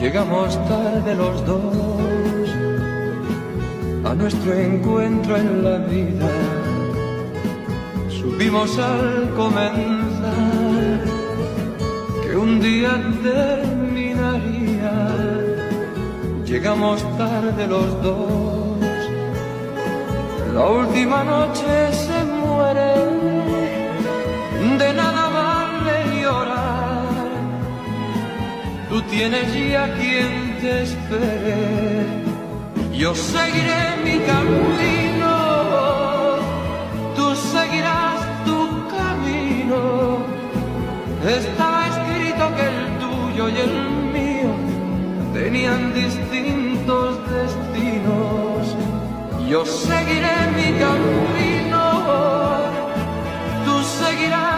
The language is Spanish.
Llegamos tarde los dos a nuestro encuentro en la vida. Supimos al comenzar que un día terminaría. Llegamos tarde los dos, la última noche se muere, de nada vale llorar. Tú tienes ya quien te espere, yo seguiré mi camino, tú seguirás tu camino. Estaba escrito que el tuyo y el mío tenían distintos destinos. Yo seguiré mi camino, tú seguirás